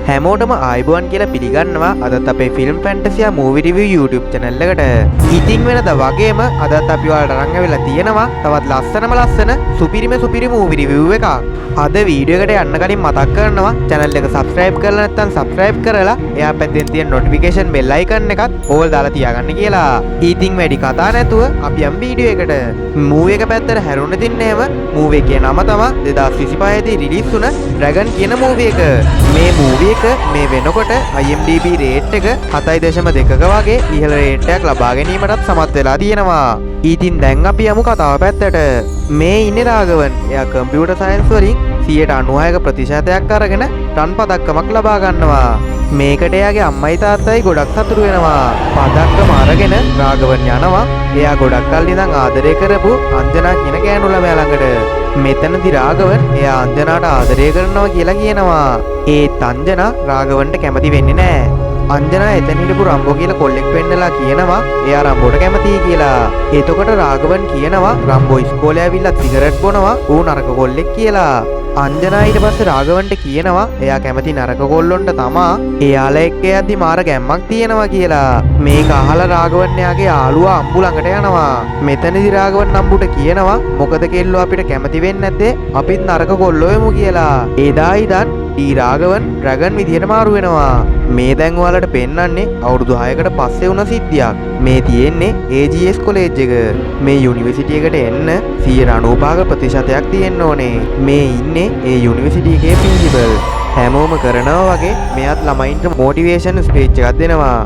හැමෝටම ආයුබෝවන් කියලා පිළිගන්නවා අදත් අපේ film fantasia movie review YouTube channel එකට. ඉතින් වෙනද වගේම අදත් අපි ඔයාලට අරන් ආවිලා තියෙනවා තවත් ලස්සන සුපිරි මූවි රිවිව් එකක්. අද වීඩියෝ එකට යන්න කලින් මතක් කරනවා channel එක subscribe කරලා නැත්නම් subscribe කරලා එයා පැත්තෙන් තියෙන notification bell icon එකත් all දාලා තියාගන්න කියලා. ඉතින් වැඩි කතා නැතුව අපි යමු වීඩියෝ එකට. මූවි එක පැත්තට හැරුණ තින්නේ එහෙම මූවි එකේ නම තමයි 2025 දී රිලීස් වුණ Dragon කියන මූවි එක. මේ මූවි එක මේ වෙනකොට IMDb රේට් එක 7.2ක වගේ ඉහළ රේට් එකක් ලබා ගැනීමටත් සමත් වෙලා තියෙනවා. ඉතින් දැන් අපි යමු කතාව පැත්තට. මේ ඉන්නේ රාගවන්. එයා කම්පියුටර් සයන්ස් වලින් 96ක ප්‍රතිශතයක් අරගෙන රන් පදක්කමක් ලබා ගන්නවා. මේකට එයාගේ අම්මයි තාත්තයි ගොඩක් සතුටු වෙනවා. පදක්කම අරගෙන රාගවන් යනවා. එයා ගොඩක් කල් ඉඳන් ආදරය කරපු අංජනා කියන ගෑනු ළමයා ළඟට. මෙතනදි රාගවන් එයා අංජනාට ආදරය කරනවා කියලා කියනවා. ඒත් අංජනා රාගවන්ට කැමති වෙන්නේ නැහැ. අංජනා එතන හිටපු රම්බෝ කියලා කොල්ලෙක් වෙන්නලා කියනවා එයා රම්බෝට කැමතියි කියලා. එතකොට රාගවන් කියනවා රම්බෝ ඉස්කෝලේ ඇවිල්ලා සිගරට් බොනවා ඌ නරක කොල්ලෙක් කියලා. අංජනා ඊට පස්සේ රාගවන්ට කියනවා එයා කැමති නරක කොල්ලොන්ට තමා එයාලා එක්ක යද්දි මාර ගැම්මක් තියෙනවා කියලා. මේක අහලා රාගවන් එයාගේ යාළුවා අම්බු ළඟට යනවා. මෙතනදි රාගවන් අම්බුට කියනවා මොකද කෙල්ලෝ අපිට කැමති වෙන්නේ නැත්තේ අපිත් නරක කොල්ලෝ වෙමු කියලා. එදා ඉඳන් රාගවන් ඩ්‍රැගන් විදියට මාරු වෙනවා. මේ දැන් ඔයාලට පෙන්වන්නේ අවුරුදු 6කට පස්සේ වුණ සිද්ධියක්. මේ තියෙන්නේ AGS කොලෙජ් එක. මේ යුනිවර්සිටි එකට එන්න 95ක ප්‍රතිශතයක් තියෙන්න ඕනේ. මේ ඉන්නේ ඒ යුනිවර්සිටි එකේ ප්‍රින්සිපල්. හැමෝම කරනවා වගේ මෙයාත් ළමයින්ට මොටිවේෂන් ස්පීච් එකක් දෙනවා.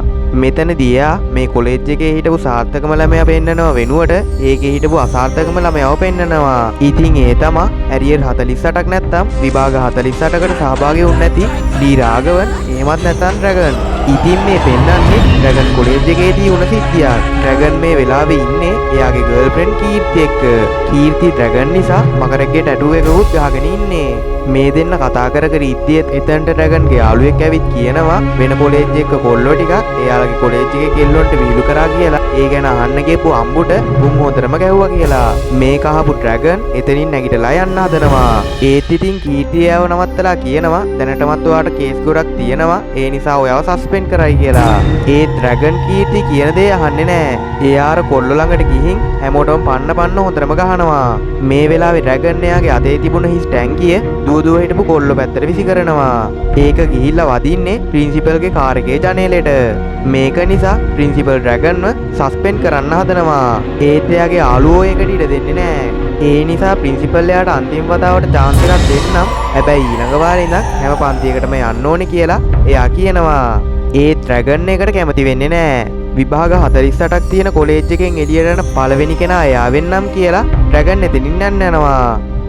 මෙතනදී එයා මේ කොලෙජ් එකේ හිටපු සාර්ථකම ළමයා පෙන්නනවා වෙනුවට ඒකේ හිටපු අසාර්ථකම ළමයාව පෙන්නනවා. ඉතින් ඒ තමයි ඇරියර් 48ක් නැත්තම් විභාග 48කට සහභාගී වුණ නැති රාගවන් එහෙමත් නැත්නම් ඩ්‍රැගන්. ඉතින් මේ පෙන්නන්නේ ඩ්‍රැගන් කොලෙජ් එකේදී වුණ සිද්ධියක්. ඩ්‍රැගන් මේ වෙලාවේ ඉන්නේ එයාගේ ගර්ල්ෆ්‍රෙන්ඩ් කීර්ති එක්ක. කීර්ති ඩ්‍රැගන් නිසා මකරගේ ටැටූ එකකුත් ගහගෙන ඉන්නේ. මේ දෙන්න කතා කර ඉද්දිත් එතනට ඩ්‍රැගන්ගේ යාළුවෙක් ඇවිත් කියනවා වෙන කොලෙජ් එකක කොල්ලෝ ටිකක් එයාලගේ කොලෙජ් එකේ කෙල්ලොන්ට විහිළු කරා කියලා. ඒ ගැන අහන්න ගිහපු අම්බුට බුම් හොඳටම ගැහුවා කියලා. මේක අහපු ඩ්‍රැගන් එතනින් නැගිටලා යන්න හදනවා. ඒත් ඉතින් කීර්ති එයාව නවත්තලා කියනවා දැනටමත් ඔයාට කේස් ගොඩක් තියෙනවා ඒ නිසා ඔයාව සස්පෙන්ඩ් කරයි කියලා. ඒත් ඩ්‍රැගන් කීර්ති කියන දේ අහන්නේ නැහැ. එයා අර කොල්ලෝ ළඟට ගිහින් හැමෝටම පන්න හොඳටම ගහනවා. මේ වෙලාවේ ඩ්‍රැගන් එයාගේ අතේ තිබුණ හිස් ටැංකිය දුව හිටපු කොල්ලෝ පැත්තට විසි කරනවා. ඒක ගිහිල්ලා වදින්නේ ප්‍රින්සිපල්ගේ කාර් එකේ ජනේලෙට. මේක නිසා ප්‍රින්සිපල් ඩ්‍රැගන්ව සස්පෙන්ඩ් කරන්න හදනවා. ඒත් එයාගේ යාළුවෝ ඒකට ඉඩ දෙන්නේ නැහැ. ඒ නිසා ප්‍රින්සිපල් එයාට අන්තිම වතාවට chance එකක් දෙන්නම්. හැබැයි ඊළඟ වාරේ ඉඳන් හැම පන්තියකටම යන්න ඕනේ කියලා එයා කියනවා. ඒත් ඩ්‍රැගන් එකට කැමති වෙන්නේ නැහැ. විභාග 48ක් තියෙන කොලෙජ් එකෙන් එළියට යන පළවෙනි කෙනා එයා වෙන්නම් කියලා ඩ්‍රැගන් එතනින් යනවා.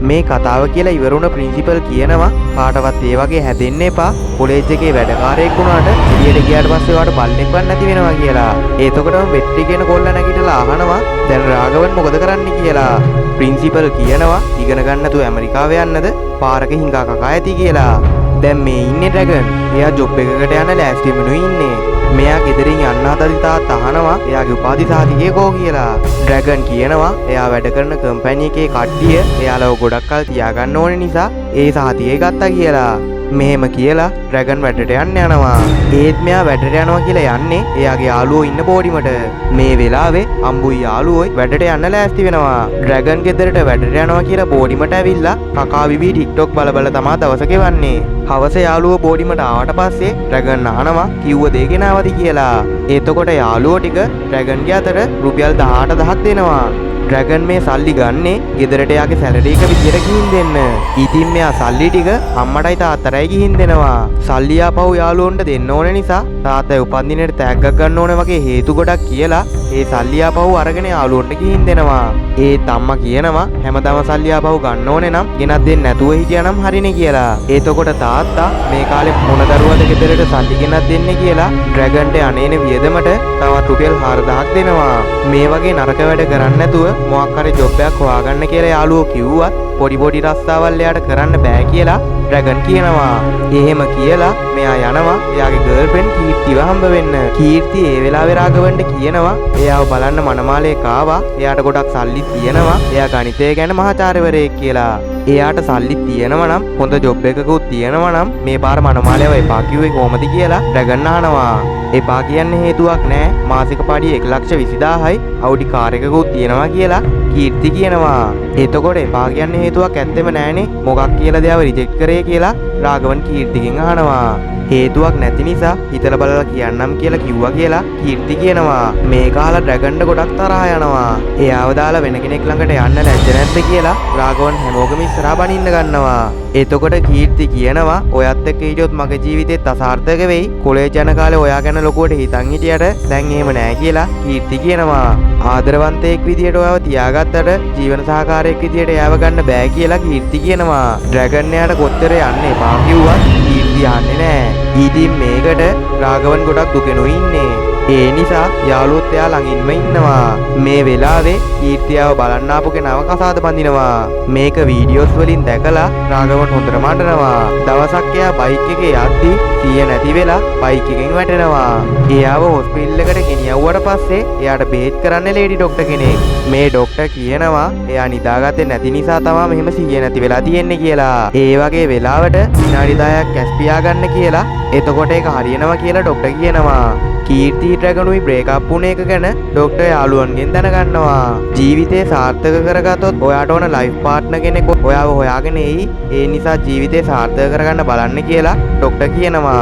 මේ කතාව කියලා ඉවරුණ ප්‍රින්සිපල් කියනවා කාටවත් ඒ වගේ හැදෙන්න එපා. කොලෙජ් එකේ වැඩකාරයෙක් වුණාට එළියට ගියාට පස්සේ ඔයාට බල්ලෙක් වත් නැති වෙනවා කියලා. එතකොටම වෙට්ටි කියන කොල්ල නැගිටලා අහනවා දැන් රාගවන් මොකද කරන්න කියලා. ප්‍රින්සිපල් කියනවා ඉගෙන ගන්න නැතුව ඇමරිකාව යන්නද පාරක හිඟා කකා ඇති කියලා. දැන් මේ ඉන්නේ ඩ්‍රැගන්. එයා ජොබ් එකකට යන ලෑස්තිමනු ඉන්නේ. මෙයා ගෙදරින් යන්න හදන තාත් අහනවා එයාගේ උපාධි සාධිකය කෝ කියලා. ඩ්‍රැගන් කියනවා එයා වැඩ කරන කම්පැනි එකේ කට්ටිය එයාලව ගොඩක් කල් තියාගන්න ඕන නිසා ඒ සාධිකය ගත්තා කියලා. මෙහෙම කියලා ඩ්‍රැගන් වැඩට යන්න යනවා. ඒත් මෙයා වැඩට යනවා කියලා යන්නේ එයාගේ යාළුවෝ ඉන්න පොඩිමට. මේ වෙලාවේ අම්බුයි යාළුවෝයි වැඩට යන්න ලෑස්ති වෙනවා. ඩ්‍රැගන් ගෙදරට වැඩට යනවා කියලා බෝඩිමට ඇවිල්ලා කකා බිබී TikTok බල තමා දවස ගෙවන්නේ. හවස යාළුවෝ බෝඩිමට ආවට පස්සේ ඩ්‍රැගන් අහනවා කිව්ව දේ ගෙනාවද කියලා. එතකොට යාළුවෝ ටික ඩ්‍රැගන්ගේ අතට රුපියල් 18000ක් දෙනවා. ඩ්‍රැගන් මේ සල්ලි ගන්නේ ගෙදරට යාගේ සැලරි එක විදියට ගිහින් දෙන්න. ඉතින් මෙයා සල්ලි ටික අම්මටයි තාත්තටයි ගිහින් දෙනවා. සල්ලි ආපහු යාළුවන්ට දෙන්න ඕන නිසා තාත්තයි උපන්දිනේට තෑග්ගක් ගන්න ඕන වගේ හේතු ගොඩක් කියලා ඒ සල්ලි ආපහු අරගෙන යාළුවන්ට ගිහින් දෙනවා. ඒත් අම්මා කියනවා හැමදාම සල්ලි ආපහු ගන්න ඕනේ නම් ගෙනත් දෙන්න නැතුව හිටියානම් හරිනේ කියලා. එතකොට තාත්තා මේ කාලේ මොන දරුවද ගෙදරට සල්ලි ගෙනත් දෙන්නේ කියලා ඩ්‍රැගන්ට අනේන වියදමට තවත් රුපියල් 4000ක් දෙනවා. මේ වගේ නරක වැඩ කරන්නේ නැතුව මොකක් හරි ජොබ් එකක් හොයාගන්න කියලා යාළුවෝ කිව්වත් පොඩි රස්සාවල් එයාට කරන්න බෑ කියලා ඩ්‍රැගන් කියනවා. එහෙම කියලා මෙයා යනවා එයාගේ ගර්ල්ෆ්‍රෙන්ඩ් කීර්තිව හම්බ වෙන්න. කීර්ති ඒ වෙලාවේ රාඝවන්ට කියනවා එයාව බලන්න මනමාලේ කාවා. එයාට ගොඩක් සල්ලි තියෙනවා. එයා ගණිතය ගැන මහාචාර්යවරයෙක් කියලා. එයාට සල්ලි තියෙනවා නම් හොඳ ජොබ් එකකුත් තියෙනවා නම් මේ පාර මනමාලයව එපා කිව්වේ කොහමද කියලා ඩ්‍රැගන් අහනවා. එපා කියන්න හේතුවක් නැහැ. මාසික පාඩිය 1,20,000යි අවුඩි කාර් එකකුත් තියෙනවා කියලා කීර්ති කියනවා. එතකොට එපා කියන්න හේතුවක් ඇත්තෙම නැහනේ. මොකක් කියලා දෙයව රිජෙක්ට් කරේ කියලා රාඝවන් කීර්තිගෙන් අහනවා. හේතුවක් නැති නිසා හිතලා බලලා කියන්නම් කියලා කිව්වා කියලා කීර්ති කියනවා. මේක අහලා ඩ්‍රැගන්ට ගොඩක් තරහා යනවා. එයාව දාලා වෙන කෙනෙක් ළඟට යන්න ලැජ්ජ නැද්ද කියලා රාඝවන් හැමෝගම ඉස්සරහා බනින්න ගන්නවා. එතකොට කීර්ති කියනවා ඔයත් එක්ක හිටියොත් මගේ ජීවිතේත් අසාර්ථක වෙයි. කොලේජ් යන කාලේ ඔයා ගැන ලොකුවට හිතන් හිටියට දැන් එහෙම නෑ කියලා කීර්ති කියනවා. ආදරවන්තයෙක් විදියට ඔයාව තියාගත්තට ජීවන සහකාරයෙක් විදියට එයාව ගන්න බෑ කියලා කීර්ති කියනවා. ඩ්‍රැගන් එයාට කොච්චර යන්න එපා කිව්වත් කීර්ති යන්නේ නෑ. ඉතින් මේකට රාඝවන් ගොඩක් දුකෙනුයි ඉන්නේ. ඒ නිසා යාළුවොත් එයා ළඟින්ම ඉන්නවා. මේ වෙලාවේ කීර්තියව බලන්න ආපු කෙනාව කසාද බඳිනවා. මේක වීඩියෝස් වලින් දැකලා රාඝවන් හොඳටම අඬනවා. දවසක් එයා බයික් එකේ යද්දි සිහිය නැති වෙලා බයික් එකෙන් වැටෙනවා. එයාව හොස්පිටල් එකට ගෙනියවුවට පස්සේ එයාට බේත් කරන්න ලේඩි ડોක්ටර් කෙනෙක්. මේ ડોක්ටර් කියනවා එයා නිදාගත්තේ නැති නිසා තමයි මෙහෙම සිහිය නැති වෙලා තියෙන්නේ කියලා. ඒ වගේ වෙලාවට විනාඩි 10ක් කැස් පියාගන්න කියලා. එතකොට ඒක හරියනවා කියලා ડોක්ටර් කියනවා. කීර්ති ඩ්‍රැගනුයි බ්‍රේක්අප් වුණ එක ගැන ડોක්ටර් යාළුවන්ගෙන් දැනගන්නවා. ජීවිතේ සාර්ථක කරගත්තොත් ඔයාට ඕන ලයිෆ් පාර්ට්නර් කෙනෙක් ඔයාව හොයාගෙන එයි. ඒ නිසා ජීවිතේ සාර්ථක කරගන්න බලන්න කියලා ડોක්ටර් කියනවා.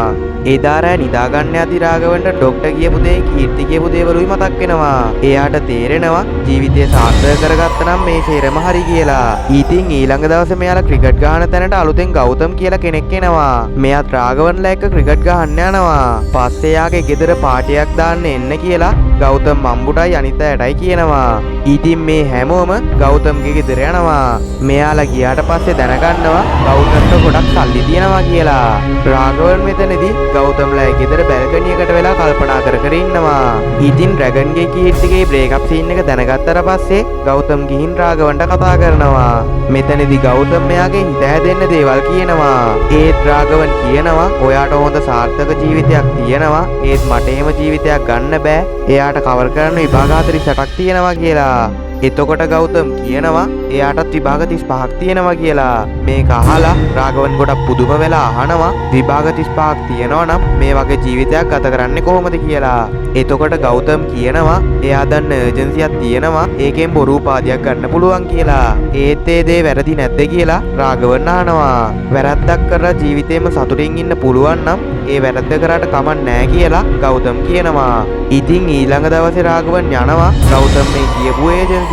එදා රෑ නිදාගන්න යති රාඝවන්ට ડોක්ටර් කියපු දේ කීර්ති කියපු දේවලුයි මතක් වෙනවා. එයාට තේරෙනවා ජීවිතේ සාර්ථක කරගත්ත නම් මේ සේරම හරි කියලා. ඉතින් ඊළඟ දවසේ මෙයාලා ක්‍රිකට් ගහන තැනට අලුතෙන් ගෞතම් කියලා කෙනෙක් එනවා. මෙයාත් රාඝවන්ලා එක්ක ක්‍රිකට් ගහන්න යනවා. පස්සේ එයාගේ ගෙදර පාටියක් දාන්න එන්න කියලා ගෞතම් මම්බුටයි අනිත් අයටයි කියනවා. ඉතින් මේ හැමෝම ගෞතම්ගේ ගෙදර යනවා. මෙයාලා ගියාට පස්සේ දැනගන්නවා ගෞතම්ට ගොඩක් සල්ලි තියෙනවා කියලා. රාඝවන් මෙතනදී ගෞතම්ලා ගෙදර බැල්කනියකට වෙලා කල්පනා කර ඉන්නවා. ඉතින් ඩ්‍රැගන්ගේ කීර්තිගේ බ්‍රේක්අප් සීන් එක දැනගත්තට පස්සේ ගෞතම් ගිහින් රාඝවන්ට කතා කරනවා. මෙතනදී ගෞතම් මෙයාගේ හිත හැදෙන්න දේවල් කියනවා. ඒත් රාඝවන් කියනවා ඔයාට හොඳ සාර්ථක ජීවිතයක් තියෙනවා. ඒත් මට එහෙම ජීවිතයක් ගන්න බෑ. එයාට කවර් කරන්න විභාග 48ක් තියෙනවා කියලා. එතකොට ගෞතම් කියනවා එයාටත් විභාග 35ක් තියෙනවා කියලා. මේක අහලා රාඝවන් ගොඩක් පුදුම වෙලා අහනවා විභාග 35ක් තියෙනවා නම් මේ වගේ ජීවිතයක් ගත කරන්නේ කොහොමද කියලා. එතකොට ගෞතම් කියනවා එයා දන්න ඒජන්සියක් තියෙනවා ඒකෙන් බොරු උපාධියක් ගන්න පුළුවන් කියලා. ඒත් ඒ දේ වැරදි නැද්ද කියලා රාඝවන් අහනවා. වැරද්දක් කරලා ජීවිතේම සතුටින් ඉන්න පුළුවන් නම් ඒ වැරද්ද කරාට කමක් නැහැ කියලා ගෞතම් කියනවා. ඉතින් ඊළඟ දවසේ රාඝවන් යනවා ගෞතම් මේ කියපු ඒජන්සියට.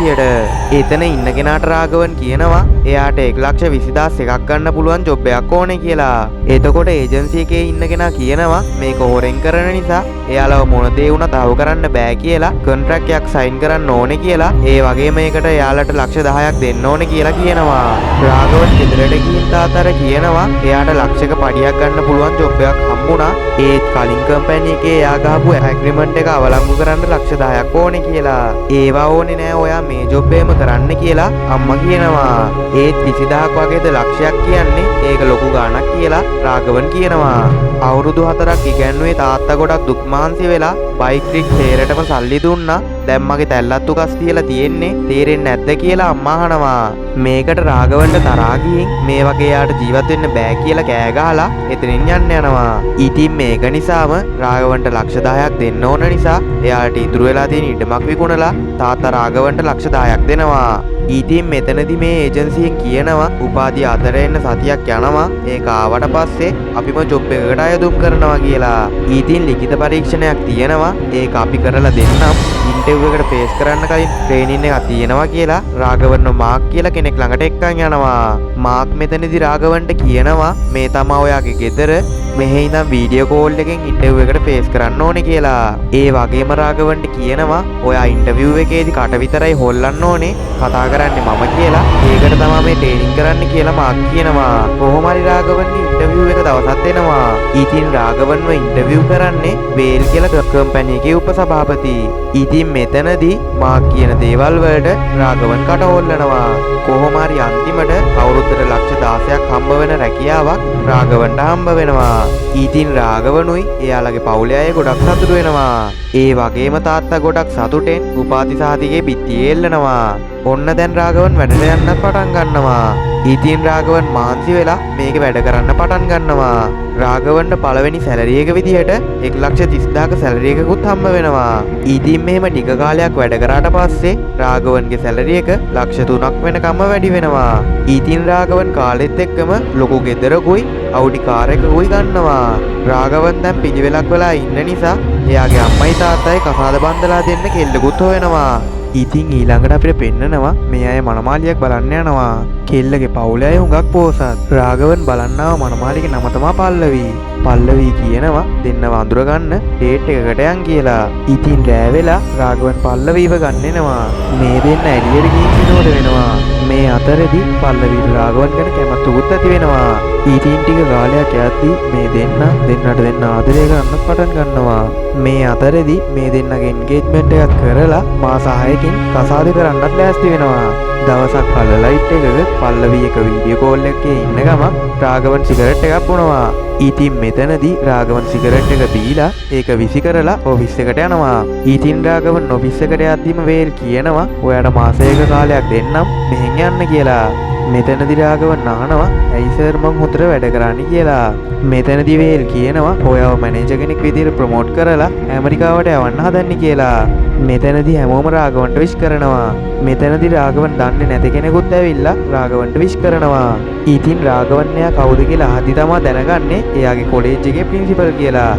එතන ඉන්න කෙනාට රාඝවන් කියනවා එයාට 1,20,000 එකක් ගන්න පුළුවන් ජොබ් එකක් ඕනේ කියලා. එතකොට ඒජන්සි එකේ ඉන්න කෙනා කියනවා මේක හොරෙන් කරන නිසා එයාලව මොන දේ වුණත් අහු කරන්න බෑ කියලා කොන්ට්‍රැක්ට් එකක් සයින් කරන්න ඕනේ කියලා. ඒ වගේම ඒකට එයාලට ලක්ෂ 10ක් දෙන්න ඕනේ කියලා කියනවා. රාඝවන් ගෙදරට ගිහින් තාත්තට කියනවා එයාට ලක්ෂයක පඩියක් ගන්න පුළුවන් ජොබ් එකක් හම්බුණා. ඒත් කලින් කම්පැනි එකේ එයා ගහපු ඇග්‍රීමන්ට් එක අවලංගු කරන්න ලක්ෂ 10ක් ඕනේ කියලා. ඒවා ඕනේ නෑ ඔයා මේ ජොබ් එකම කරන්න කියලා අම්මා කියනවා. ඒත් 20000ක් වගේද ලක්ෂයක් කියන්නේ ඒක ලොකු ගාණක් කියලා රාඝවන් කියනවා. අවුරුදු 4ක් ඉගෙනුවේ තාත්තා ගොඩක් දුක් මහන්සි වෙලා බයික් රික් තේරෙටම සල්ලි දුන්නා. දැන් මගේ තැල්ලත් උකස් තියලා තියෙන්නේ තේරෙන්නේ නැද්ද කියලා අම්මා අහනවා. මේකට රාඝවන්ට තරහා ගිහින් මේ වගේ යාට ජීවත් වෙන්න බෑ කියලා කෑ ගහලා එතනින් යන්න යනවා. ඉතින් මේක නිසාම රාඝවන්ට ලක්ෂ 10ක් දෙන්න ඕන නිසා එයාට ඉතුරු වෙලා තියෙන ඉඩමක් විකුණලා තාත්තා රාඝවන්ට ලක්ෂ 10ක් දෙනවා. ඉතින් මෙතනදී මේ ඒජන්සියෙන් කියනවා උපාධිය 4 එන්න සතියක් යනවා. ඒක ආවට පස්සේ අපිම ජොබ් එකකට අයදුම් කරනවා කියලා. ඉතින් ලිඛිත පරීක්ෂණයක් තියෙනවා. ඒක අපි කරලා දෙන්නම්. ඉන්ටර්විව් එකට ෆේස් කරන්න කලින් ට්‍රේනින් එකක් තියෙනවා කියලා රාඝවන්ව මාක් කියලා කෙනෙක් ළඟට එක්කන් යනවා. මාක් මෙතනදී රාඝවන්ට කියනවා මේ තමයි ඔයාගේ ගෙදර. මෙහෙ ඉඳන් වීඩියෝ කෝල් එකෙන් ඉන්ටර්විව් එකට ෆේස් කරන්න ඕනේ කියලා. ඒ වගේම රාගවන්ට කියනවා ඔයා ඉන්ටර්විව් එකේදී කට විතරයි හොල්ලන්න ඕනේ, කතා කරන්නේ මම කියලා. ඒකට තමයි මේ ට්‍රේනින් කරන්න කියලා මාක් කියනවා. කොහොම හරි රාගවන්ගේ ඉන්ටර්විව් එක දවසක් එනවා. ඉතින් රාගවන්ව ඉන්ටර්විව් කරන්නේ වේල් කියලා කම්පැනි එකේ උපසභාපති. ඉතින් මෙතනදී මාක් කියන දේවල් වලට රාගවන් කට හොල්ලනවා. කොහොම හරි අන්තිමට අවුරුද්දට ලක්ෂ 16ක් හම්බ වෙන රැකියාවක් රාගවන්ට හම්බ වෙනවා. ඉතින් රාගවනුයි එයාලගේ පවුලේ අය ගොඩක් සතුටු වෙනවා. ඒ වගේම තාත්තා ගොඩක් සතුටෙන් උපාධි සහතිකේ බිත්තියේ එල්ලනවා. ඔන්න දැන් රාගවන් වැඩට යන්නත් පටන් ගන්නවා. ඉතින් රාගවන් මහන්සි වෙලා මේක වැඩ කරන්න පටන් ගන්නවා. රාගවන්ට පළවෙනි සැලරි එක විදිහට 1,30,000ක සැලරි එකකුත් හම්බ වෙනවා. ඉතින් මෙහෙම ටික කාලයක් වැඩ කරාට පස්සේ රාගවන්ගේ සැලරි එක ලක්ෂ 3ක් වෙනකම්ම වැඩි වෙනවා. ඉතින් රාගවන් කාලෙත් එක්කම ලොකු ගෙදරකුයි අවුඩි කාර් එකකුයි ගන්නවා. රාගවන් දැන් පිළිවෙලක් වෙලා ඉන්න නිසා එයාගේ අම්මයි තාත්තයි කසාද බන්දලා දෙන්න කෙල්ලකුත් හොයනවා. ඉතින් ඊළඟට අපිට පෙන්නනවා මේ අය මනමාලියක් බලන්න යනවා. කෙල්ලගේ පවුලේ අය හුඟක් පෝසත්. රාගවන් බලන්නාව මනමාලිගේ නම තමයි පල්ලවි. පල්ලවි කියනවා දෙන්නව අඳුර ගන්න ඩේට් එකකට යන් කියලා. ඉතින් රෑ වෙලා රාගවන් පල්ලවිව ගන්නෙනවා. මේ දෙන්න එළියට ගිහින් විනෝද වෙනවා. මේ අතරෙදි පල්ලවි රාගවන් ගැන කැමැත්තකුත් ඇති වෙනවා. ඉතින් ටික කාලයක් යද්දී මේ දෙන්නට ආදරය කරන්න පටන් ගන්නවා. මේ අතරෙදි මේ දෙන්නගේ එන්ගේජ්මන්ට් එකක් කරලා මාස 6කින් කසාද කරන්නත් ලෑස්ති වෙනවා. දවසක් කල ලයිට් එකක පල්ලවි එක වීඩියෝ කෝල් එකේ ඉන්න ගමන් රාගවන් සිගරට් එකක් බොනවා. ඉතින් මෙතනදී රාගවන් සිගරට් එක බීලා ඒක විසි කරලා ඔෆිස් එකට යනවා. ඉතින් රාගවන් ඔෆිස් එකට යද්දිම වේල් කියනවා ඔයාට මාසයක කාලයක් දෙන්නම් මෙහෙන් යන්න කියලා. මෙතනදී රාගවන් අහනවා ඇයි සර් මං හොඳට වැඩ කරන්නේ කියලා. මෙතනදී වේල් කියනවා ඔයාව මැනේජර් කෙනෙක් විදිහට ප්‍රොමෝට් කරලා ඇමරිකාවට යවන්න හදන්නේ කියලා. මෙතනදී හැමෝම රාගවන්ට විශ් කරනවා. මෙතනදී රාගවන් දන්නේ නැති කෙනෙකුත් ඇවිල්ලා රාගවන්ට විශ් කරනවා. ඉතින් රාගවන් එයා කවුද කියලා අහද්දි තමයි දැනගන්නේ එයාගේ කොලෙජ් එකේ ප්‍රින්සිපල් කියලා.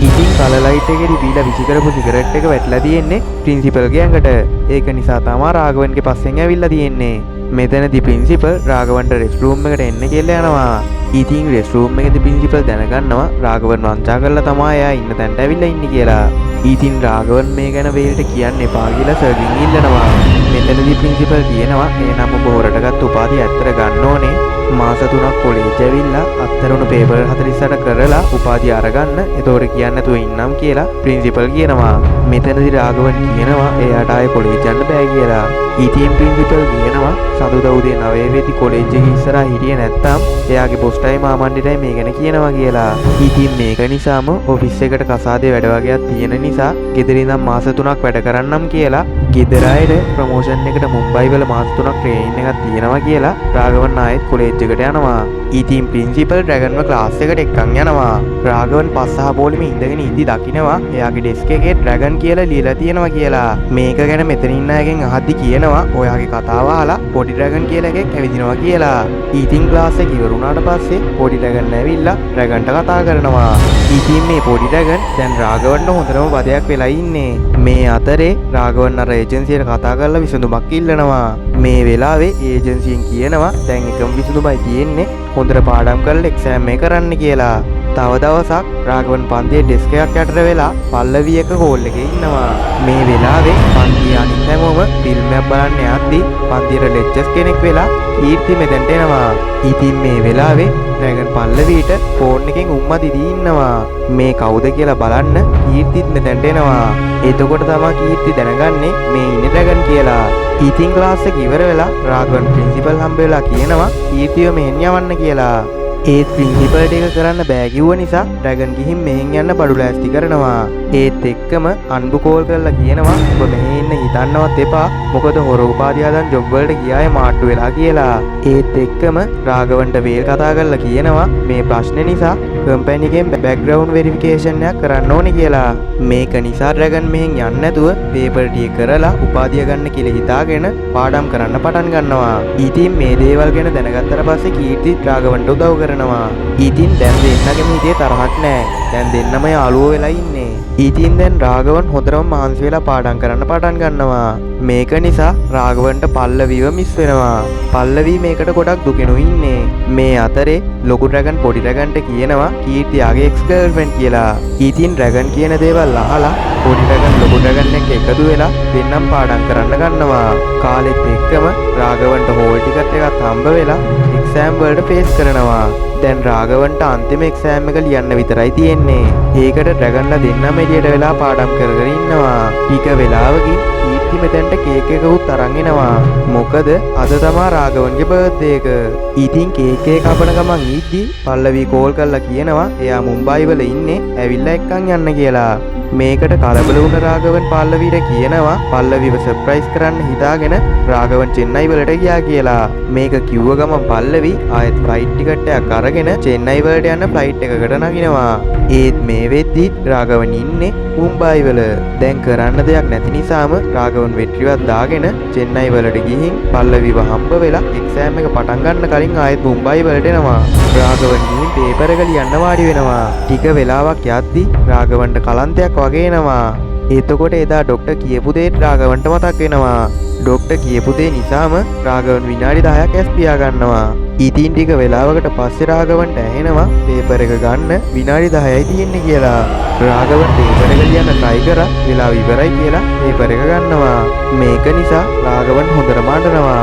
ඉතින් කල ලයිට් එකේදී බීලා විසි කරපු සිගරට් එක වැටලා තියෙන්නේ ප්‍රින්සිපල්ගේ ඇඟට. ඒක නිසා තමයි රාගවන්ගේ පස්සෙන් ඇවිල්ලා තියෙන්නේ. මෙතනදී ප්‍රින්සිපල් රාගවන්ට රෙස්ට් රූම් එකට එන්න කියලා යනවා. ඉතින් රෙස්ට් රූම් එකේදී ප්‍රින්සිපල් දැනගන්නවා රාගවන් වංචා කරලා තමයි එයා ඉන්න තැනට ඇවිල්ලා ඉන්නේ කියලා. ඉතින් රාගවන් මේ ගැන වේල්ට කියන්න එපා කියලා සර්ගෙන් ඉල්ලනවා. මෙතනදී ප්‍රින්සිපල් කියනවා එහෙනම් ඔබ හොරටගත් උපාධිය ඇත්තට ගන්න ඕනේ. මාස 3ක් කොලෙජ් ඇවිල්ලා අත්තරුණු පේපර් 48 කරලා උපාධිය අරගන්න. එතකොට කියන්න නැතුව ඉන්නම් කියලා ප්‍රින්සිපල් කියනවා. මෙතනදී රාගවන් කියනවා එයාට ආයේ කොලෙජ් යන්න බෑ කියලා. ඉතින් ප්‍රින්සිපල් කියනවා සඳුදා උදේ 9 වෙදි කොලෙජ් එකේ ඉස්සරහා හිටියේ නැත්තම් එයාගේ බොස්ටයි මාමණ්ඩිටයි මේ ගැන කියනවා කියලා. ඉතින් මේක නිසාම ඔෆිස් එකට කසාදේ වැඩ වගේක් තියෙන නිසා ගෙදර ඉඳන් මාස 3ක් වැඩ කරන්නම් කියලා ගෙදර අයට ප්‍රොමෝෂන් එකට මුම්බයි වල මාස 3ක් ට්‍රේනින් එකක් තියෙනවා කියලා රාගවන් ආයෙත් කොලෙජ් එකට යනවා. ඉතින් ප්‍රින්සිපල් ඩ්‍රැගන්ව ක්ලාස් එකට එක්කන් යනවා. රාගවන් පස්සහ පොලිමේ ඉඳගෙන ඉඳි දකිනවා එයාගේ ඩෙස්ක් එකේ ඩ්‍රැගන් කියලා ලියලා තියෙනවා කියලා. මේක ගැන මෙතන ඉන්න අයගෙන් අහද්දි කියනවා ඔයාගේ කතාව අහලා පොඩි ඩ්‍රැගන් කියලා එකෙක් ඇවිදිනවා කියලා. ඉතින් ක්ලාස් එක ඉවර වුණාට පස්සේ පොඩි ඩ්‍රැගන් ඇවිල්ලා ඩ්‍රැගන්ට කතා කරනවා. ඉතින් මේ පොඩි ඩ්‍රැගන් දැන් රාගවන්ට හොඳටම වදයක් වෙලා ඉන්නේ. මේ අතරේ රාගවන් අර ඒජන්සියට කතා කරලා විසඳුමක් ඉල්ලනවා. මේ වෙලාවේ ඒජන්සියෙන් කියනවා දැන් එකම විසඳුමයි තියෙන්නේ හොඳට පාඩම් කරලා එක්සෑම් එක කරන්න කියලා. තව දවසක් රාගවන් පන්තියේ ඩෙස්ක් එකක් යටට වෙලා පල්ලවි එක හෝල් එකේ ඉන්නවා. මේ වෙලාවේ පන්තියේ අනිත් හැමෝම ෆිල්ම් එකක් බලන්න යද්දි පන්තියේ ලෙක්චර්ස් කෙනෙක් වෙලා කීර්ති මෙතනට එනවා. ඉතින් මේ වෙලාවේ ඩ්‍රැගන් පල්ලවිට ෆෝන් එකෙන් උම්මා දිදී ඉන්නවා. මේ කවුද කියලා බලන්න කීර්තිත් මෙතනට එනවා. එතකොට තමයි කීර්ති දැනගන්නේ මේ ඉන්නේ ඩ්‍රැගන් කියලා. ඉතින් ක්ලාස් එක ඉවර වෙලා රාගවන් ප්‍රින්සිපල් හම්බ වෙලා කියනවා කීර්තිව මෙහෙන් යවන්න කියලා. ඒත් ප්‍රින්සිපල්ට එක කරන්න බෑ කිව්ව නිසා ඩ්‍රැගන් ගිහින් මෙහෙන් යන්න බඩු ලෑස්ති කරනවා. ඒත් එක්කම අන්බු කෝල් කරලා කියනවා ඔබ මෙහෙ ඉන්න හිතන්නවත් එපා මොකද හොර උපාධිය හදන් ජොබ් වලට ගියාය මාට්ටු වෙලා කියලා. ඒත් එක්කම රාගවන්ට වේල් කතා කරලා කියනවා මේ ප්‍රශ්නේ නිසා කම්පැනි එකෙන් බෑග්ග්‍රවුන්ඩ් වෙරිෆිකේෂන් එකක් කරන්න ඕනේ කියලා. මේක නිසා ඩ්‍රැගන් මෙහෙන් යන්නේ නැතුව පේපර් ටික කරලා උපාධිය ගන්න කියලා හිතාගෙන පාඩම් කරන්න පටන් ගන්නවා. ඉතින් මේ දේවල් ගැන දැනගත්තට පස්සේ කීර්ති රාගවන්ට උදව් කරනවා. ඉතින් දැන් දෙන්නගෙම හිතේ තරහක් නැහැ. දැන් දෙන්නම යාළුවෝ වෙලා ඉන්නේ. ඉතින් දැන් රාගවන් හොඳටම මහන්සි වෙලා පාඩම් කරන්න පටන් ගන්නවා. මේක නිසා රාගවන්ට පල්ලවිව මිස් වෙනවා. පල්ලවී මේකට ගොඩක් දුකෙනු ඉන්නේ. මේ අතරේ ලොකු ඩ්‍රැගන් පොඩි ඩ්‍රැගන්ට කියනවා කීර්තියාගේ එක්ස් ගර්ල්ෆ්‍රෙන්ඩ් කියලා. ඉතින් ඩ්‍රැගන් කියන දේවල් අහලා පොඩි ඩ්‍රැගන් ලොකු ඩ්‍රැගන් එක්ක එකතු වෙලා දෙන්නම් පාඩම් කරන්න ගන්නවා. කාලෙත් එක්කම රාගවන්ට හෝල් ටිකට් එකක් හම්බ වෙලා එක්සෑම් වලට ෆේස් කරනවා. දැන් රාගවන්ට අන්තිම එක්සෑම් එක ලියන්න විතරයි තියෙන්නේ. ඒකට ඩ්‍රැගන්ලා දෙන්නම එළියට වෙලා පාඩම් කර කර ඉන්නවා. ටික වෙලාවකින් කීර්ති මෙතෙන්ට කේක් එකකුත් අරන් එනවා. මොකද අද තමා රාගවන්ගේ බර්ත්ඩේ එක. ඉතින් කේක් එක කපන ගමන් ඉද්දි පල්ලවි කෝල් කරලා කියනවා එයා මුම්බායි වල ඉන්නේ ඇවිල්ලා එක්කන් යන්න කියලා. මේකට කලබල වුණ රාගවන් පල්ලවිට කියනවා පල්ලවිව සර්ප්‍රයිස් කරන්න හිතාගෙන රාගවන් චෙන්නයි වලට ගියා කියලා. මේක කිව්ව ගමන් පල්ලවි ආයෙත් ෆ්ලයිට් ටිකට් එකක් අරගෙන චෙන්නයි වලට යන ෆ්ලයිට් එකකට නගිනවා. ඒත් මේ වෙද්දි රාගවන් ඉන්නේ මුම්බායි වල. දැන් කරන්න දෙයක් නැති නිසාම රාගවන් වෙට්ටිවත් දාගෙන චෙන්නයි වලට ගිහින් පල්ලවිව හම්බ වෙලා එක්සෑම් එක පටන් ගන්න කලින් ආයෙත් මුම්බායි වලට එනවා. රාගවන් ගිහින් පේපර් එක ලියන්න වාඩි වෙනවා. ටික වෙලාවක් යද්දි රාගවන්ට කලන්තයක් වගේ එනවා. එතකොට එදා ඩොක්ටර් කියපු දේ රාගවන්ට මතක් වෙනවා. ඩොක්ටර් කියපු දේ නිසාම රාගවන් විනාඩි 10ක් ඇස් පියා ගන්නවා. ඉතින් ටික වෙලාවකට පස්සේ රාගවන්ට ඇහෙනවා පේපර් එක ගන්න විනාඩි 10යි තියෙන්නේ කියලා. රාගවන් පේපර් එක ලියන්න try කරා වෙලාව ඉවරයි කියලා පේපර් එක ගන්නවා. මේක නිසා රාගවන් හොඳටම අඬනවා.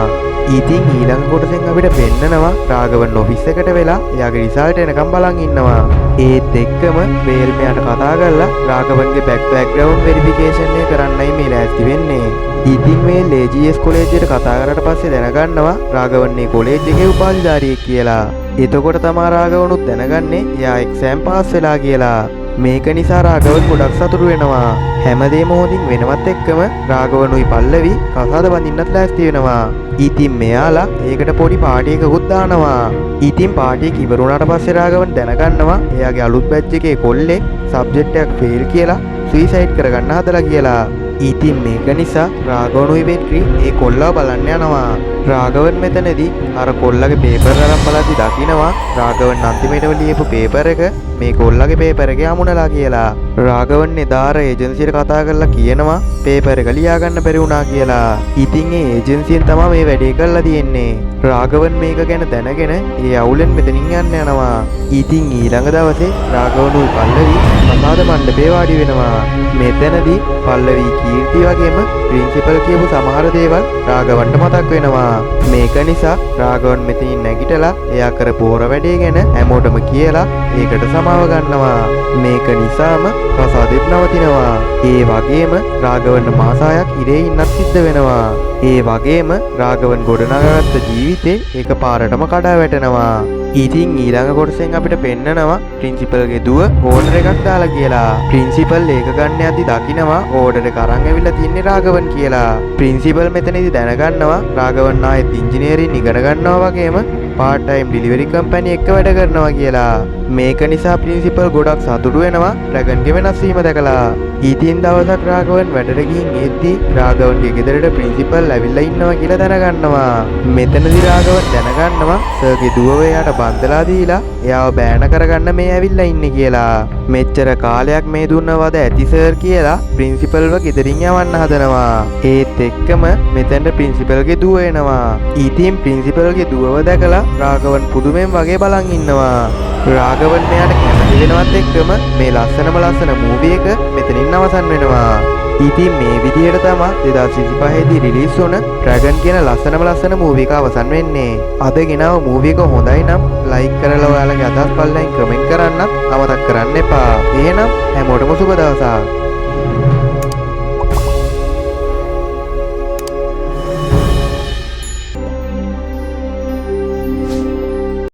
ඉතින් ඊළඟ කොටසෙන් අපිට පෙන්නනවා රාගවන් ඔෆිස් එකට වෙලා එයාගේ රිසල්ට් එනකම් බලන් ඉන්නවා. ඒත් එක්කම වේල්මයාට කතා කරලා රාගවන්ගේ බෑග්ග්‍රවුන්ඩ් වෙරිෆිකේෂන් එක කරන්නයි මේ ලෑස්ති වෙන්නේ. ඉතින් මේ ලේජීඑස් කොලේජයට කතා කරලා පස්සේ දැනගන්නවා රාගවන් මේ කොලේජ් එකේ උපාධිධාරියෙක් කියලා. එතකොට තමා රාගවනුත් දැනගන්නේ එයා එක්සෑම් පාස් වෙලා කියලා. මේක නිසා රාගවන් ගොඩක් සතුටු වෙනවා. හැමදේම හොඳින් වෙනවත් එක්කම රාගවනුයි පල්ලවි කසාද බඳින්නත් ලෑස්ති වෙනවා. ඉතින් මෙයාලා ඒකට පොඩි පාටි එකකුත් දානවා. ඉතින් පාටි එක ඉවර වුණාට පස්සේ රාගවන් දැනගන්නවා එයාගේ අලුත් බැච් එකේ කොල්ලෙක් සබ්ජෙක්ට් එකක් ෆේල් කියලා සුයිසයිඩ් කරගන්න හදලා කියලා. ඉතින් මේක නිසා රාගවනුයි වෙට්ටි ඒ කොල්ලව බලන්න යනවා. රාගවන් මෙතනදී අර කොල්ලගේ පේපර් අරන් බලද්දි දකිනවා රාගවන් අන්තිමේටම ලියපු පේපර් එක මේ කොල්ලගේ පේපර් එකේ අමුණලා කියලා. රාගවන් එදාර ඒජන්සියට කතා කරලා කියනවා පේපර් එක ලියා ගන්න බැරි වුණා කියලා. ඉතින් ඒ ඒජන්සියෙන් තමයි මේ වැඩේ කරලා තියෙන්නේ. රාගවන් මේක ගැන දැනගෙන ඒ අවුලෙන් මෙතනින් යන්න යනවා. ඉතින් ඊළඟ දවසේ රාගවනුයි පල්ලවි කසාද මණ්ඩපේ වාඩි වෙනවා. මෙතනදී පල්ලවි කීර්ති වගේම ප්‍රින්සිපල් කියපු සමහර දේවල් රාගවන්ට මතක් වෙනවා. මේක නිසා රාගවන් මෙතනින් නැගිටලා එයා කරපු හොර වැඩේ ගැන හැමෝටම කියලා ඒකට සමාව ගන්නවා. මේක නිසාම කසාදෙත් නවතිනවා. ඒ වගේම රාගවන්ට මාසායක් ඉරේ ඉන්නත් සිද්ධ වෙනවා. ඒ වගේම රාගවන් ගොඩනගාගත්ත ජීවිතේ ඒක පාරටම කඩා වැටෙනවා. ඉතින් ඊළඟ කොටසෙන් අපිට පෙන්නනවා ප්‍රින්සිපල්ගේ දුව ඕඩර් එකක් දාලා කියලා. ප්‍රින්සිපල් ඒක ගන්න යද්දි දකිනවා ඕඩර් එක අරන් ඇවිල්ලා තින්නේ රාගවන් කියලා. ප්‍රින්සිපල් මෙතනදී දැනගන්නවා රාගවන් ආයෙත් ඉංජිනේරින් ඉගෙන ගන්නවා වගේම පාර්ට් ටයිම් ඩිලිවරි කම්පැනි එක වැඩ කරනවා කියලා. මේක නිසා ප්‍රින්සිපල් ගොඩක් සතුටු වෙනවා ඩ්‍රැගන්ගේ වෙනස් වීම දැකලා. ඉතින් දවසක් රාගවන් වැඩට ගිහින් එද්දි රාගවන්ගේ ගෙදරට ප්‍රින්සිපල් ඇවිල්ලා ඉන්නවා කියලා දැනගන්නවා. මෙතනදී රාගවන් දැනගන්නවා සර්ගේ දුවව එයාට බන්දලා දීලා එයාව බෑන කරගන්න මේ ඇවිල්ලා ඉන්නේ කියලා. මෙච්චර කාලයක් මේ දුන්නවද ඇති සර් කියලා ප්‍රින්සිපල්ව ගෙදරින් යවන්න හදනවා. ඒත් එක්කම මෙතෙන්ට ප්‍රින්සිපල්ගේ දුව එනවා. ඉතින් ප්‍රින්සිපල්ගේ දුවව දැකලා රාගවන් පුදුමෙන් වගේ බලන් ඉන්නවා. රාගවන් මෙයාට කැමති වෙනවත් එක්කම මේ ලස්සන මූවි එක මෙතනින් අවසන් වෙනවා. ඉතින් මේ විදිහට තමයි 2025 දී රිලීස් වුණ ඩ්‍රැගන් කියන ලස්සන මූවි එක අවසන් වෙන්නේ. අද ගෙනාව මූවි එක හොඳයි නම් ලයික් කරලා ඔයාලගේ අදහස් පල්ලෙන් කමෙන්ට් කරන්නත් අමතක කරන්න එපා. එහෙනම් හැමෝටම සුබ දවසක්.